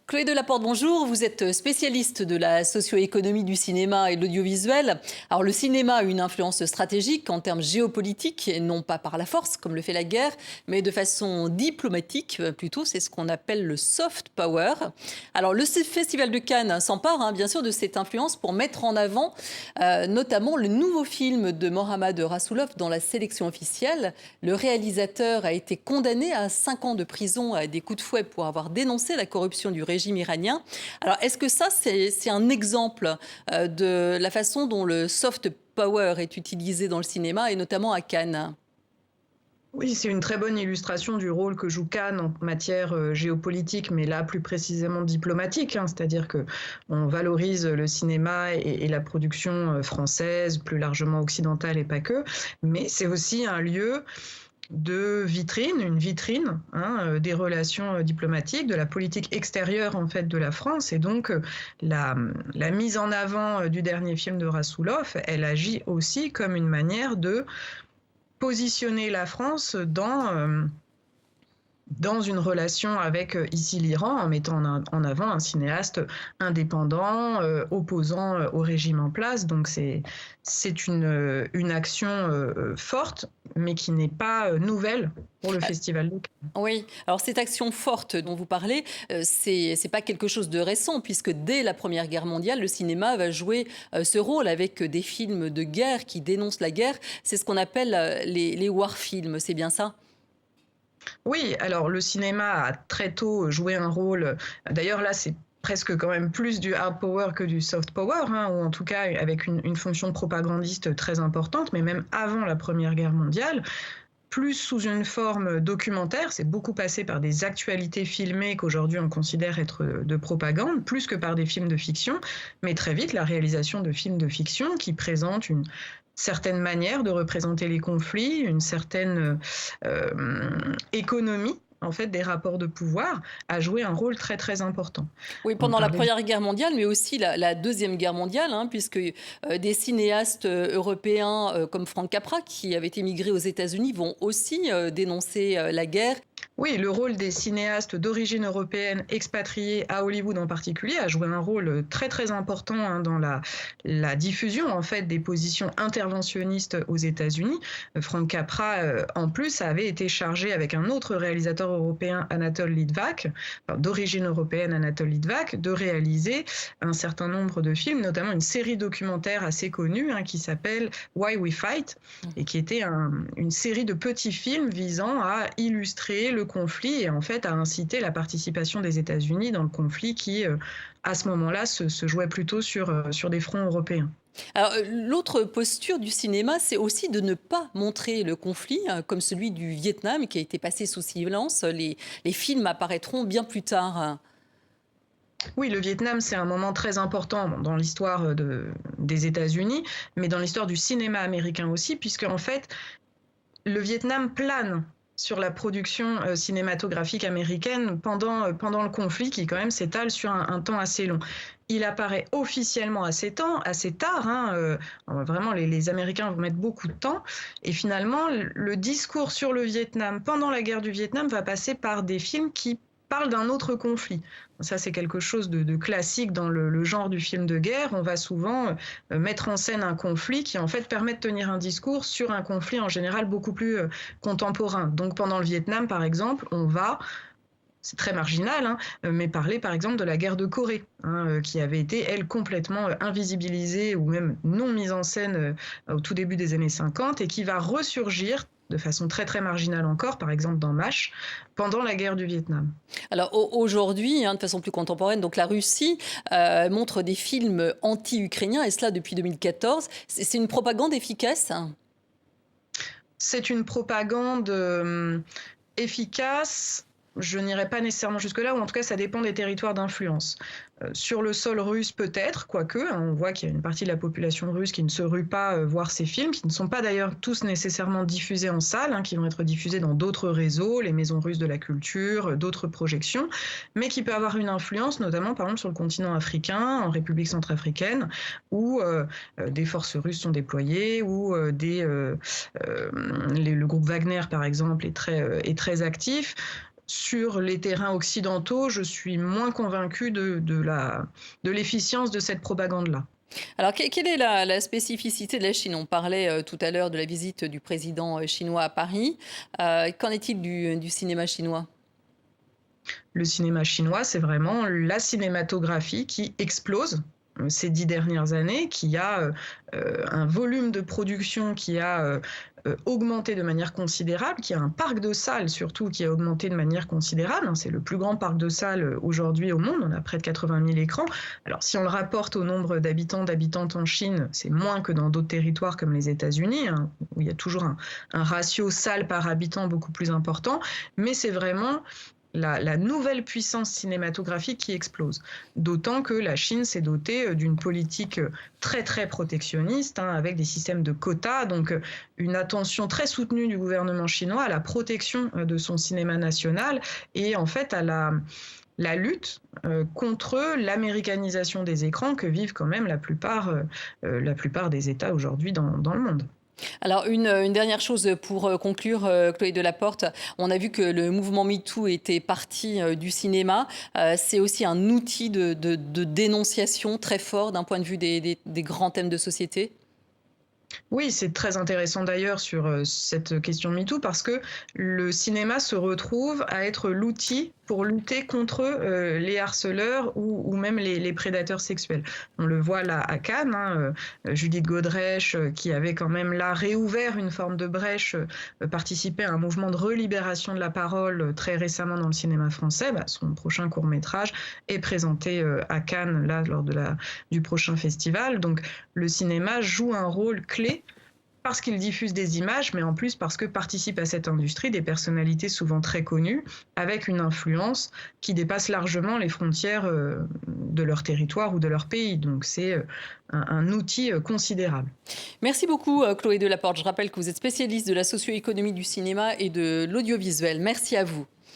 Chloé Delaporte, bonjour. Vous êtes spécialiste de la socio-économie du cinéma et de l'audiovisuel. Alors, le cinéma a une influence stratégique en termes géopolitiques, et non pas par la force, comme le fait la guerre, mais de façon diplomatique, plutôt. C'est ce qu'on appelle le soft power. Alors, le Festival de Cannes s'empare, bien sûr, de cette influence pour mettre en avant notamment le nouveau film de Mohammad Rassoulov dans la sélection officielle. Le réalisateur a été condamné à 5 ans de prison à des coups de fouet pour avoir dénoncé la corruption du régime iranien. Alors, est-ce que ça, c'est un exemple de la façon dont le soft power est utilisé dans le cinéma, et notamment à Cannes? Oui, c'est une très bonne illustration du rôle que joue Cannes en matière géopolitique, mais là plus précisément diplomatique, c'est-à-dire que on valorise le cinéma et la production française, plus largement occidentale et pas que, mais c'est aussi un lieu de vitrine, une vitrine des relations diplomatiques, de la politique extérieure en fait de la France, et donc la mise en avant du dernier film de Rassoulov, elle agit aussi comme une manière de positionner la France dans une relation avec ici l'Iran, en mettant en avant un cinéaste indépendant, opposant au régime en place. Donc c'est une action forte, mais qui n'est pas nouvelle pour le Festival de Cannes. Oui, alors cette action forte dont vous parlez, c'est pas quelque chose de récent, puisque dès la Première Guerre mondiale, le cinéma va jouer ce rôle avec des films de guerre qui dénoncent la guerre. C'est ce qu'on appelle les war films, c'est bien ça? Oui, alors le cinéma a très tôt joué un rôle. D'ailleurs, là, c'est presque quand même plus du hard power que du soft power, ou en tout cas avec une fonction propagandiste très importante, mais même avant la Première Guerre mondiale, plus sous une forme documentaire, c'est beaucoup passé par des actualités filmées qu'aujourd'hui on considère être de propagande, plus que par des films de fiction, mais très vite la réalisation de films de fiction qui présentent une certaine manière de représenter les conflits, une certaine économie en fait des rapports de pouvoir, a joué un rôle très très important. Oui, On pendant la parlait Première Guerre mondiale, mais aussi la Deuxième Guerre mondiale, puisque des cinéastes européens comme Frank Capra, qui avait émigré aux États-Unis, vont aussi dénoncer la guerre. Oui, le rôle des cinéastes d'origine européenne expatriés à Hollywood en particulier a joué un rôle très très important dans la diffusion en fait des positions interventionnistes aux États-Unis. Frank Capra, en plus, avait été chargé avec un autre réalisateur européen, Anatole Litvak, d'origine européenne, Anatole Litvak, de réaliser un certain nombre de films, notamment une série documentaire assez connue qui s'appelle Why We Fight, et qui était une série de petits films visant à illustrer le conflit et en fait à inciter la participation des États-Unis dans le conflit qui, à ce moment-là, se jouait plutôt sur des fronts européens. Alors, l'autre posture du cinéma, c'est aussi de ne pas montrer le conflit, comme celui du Vietnam, qui a été passé sous silence. Les films apparaîtront bien plus tard. Oui, le Vietnam, c'est un moment très important dans l'histoire des États-Unis, mais dans l'histoire du cinéma américain aussi, puisque en fait, le Vietnam plane sur la production cinématographique américaine pendant le conflit qui quand même s'étale sur un temps assez long. Il apparaît officiellement assez tard, vraiment les Américains vont mettre beaucoup de temps, et finalement le discours sur le Vietnam pendant la guerre du Vietnam va passer par des films qui parlent d'un autre conflit. Ça, c'est quelque chose de classique dans le genre du film de guerre. On va souvent mettre en scène un conflit qui, en fait, permet de tenir un discours sur un conflit en général beaucoup plus contemporain. Donc, pendant le Vietnam, par exemple, on va, c'est très marginal, mais parler par exemple de la guerre de Corée, qui avait été, elle, complètement invisibilisée ou même non mise en scène au tout début des années 50 et qui va ressurgir de façon très très marginale encore, par exemple dans MASH, pendant la guerre du Vietnam. Alors aujourd'hui, de façon plus contemporaine, donc la Russie montre des films anti-ukrainiens, et cela depuis 2014. C'est une propagande efficace? C'est une propagande efficace. Je n'irai pas nécessairement jusque-là, ou en tout cas, ça dépend des territoires d'influence. Sur le sol russe, peut-être, quoique, on voit qu'il y a une partie de la population russe qui ne se rue pas voir ces films, qui ne sont pas d'ailleurs tous nécessairement diffusés en salle, qui vont être diffusés dans d'autres réseaux, les maisons russes de la culture, d'autres projections, mais qui peut avoir une influence, notamment par exemple sur le continent africain, en République centrafricaine, où des forces russes sont déployées, où le groupe Wagner, par exemple, est très actif. sur les terrains occidentaux, je suis moins convaincue de l'efficience de cette propagande-là. Alors, quelle est la spécificité de la Chine? On parlait tout à l'heure de la visite du président chinois à Paris. Qu'en est-il du cinéma chinois? Le cinéma chinois, c'est vraiment la cinématographie qui explose ces 10 dernières années, qui a un volume de production qui a augmenté de manière considérable, qui a un parc de salles surtout qui a augmenté de manière considérable. C'est le plus grand parc de salles aujourd'hui au monde, on a près de 80 000 écrans. Alors si on le rapporte au nombre d'habitants, d'habitantes en Chine, c'est moins que dans d'autres territoires comme les États-Unis, hein, où il y a toujours un ratio salles par habitant beaucoup plus important, mais c'est vraiment la nouvelle puissance cinématographique qui explose. D'autant que la Chine s'est dotée d'une politique très très protectionniste, hein, avec des systèmes de quotas, donc une attention très soutenue du gouvernement chinois à la protection de son cinéma national et en fait à la lutte contre l'américanisation des écrans que vivent quand même la plupart des États aujourd'hui dans le monde. Alors, une dernière chose pour conclure, Chloé Delaporte. On a vu que le mouvement MeToo était parti du cinéma. C'est aussi un outil de dénonciation très fort d'un point de vue des grands thèmes de société. Oui, c'est très intéressant d'ailleurs sur cette question de MeToo parce que le cinéma se retrouve à être l'outil pour lutter contre les harceleurs ou même les prédateurs sexuels. On le voit là à Cannes, hein, Judith Godrèche, qui avait quand même là réouvert une forme de brèche, participé à un mouvement de relibération de la parole très récemment dans le cinéma français. Son prochain court-métrage est présenté à Cannes là, lors du prochain festival. Donc le cinéma joue un rôle clé parce qu'il diffuse des images, mais en plus parce que participent à cette industrie des personnalités souvent très connues, avec une influence qui dépasse largement les frontières de leur territoire ou de leur pays. Donc c'est un outil considérable. Merci beaucoup, Chloé Delaporte. Je rappelle que vous êtes spécialiste de la socio-économie du cinéma et de l'audiovisuel. Merci à vous.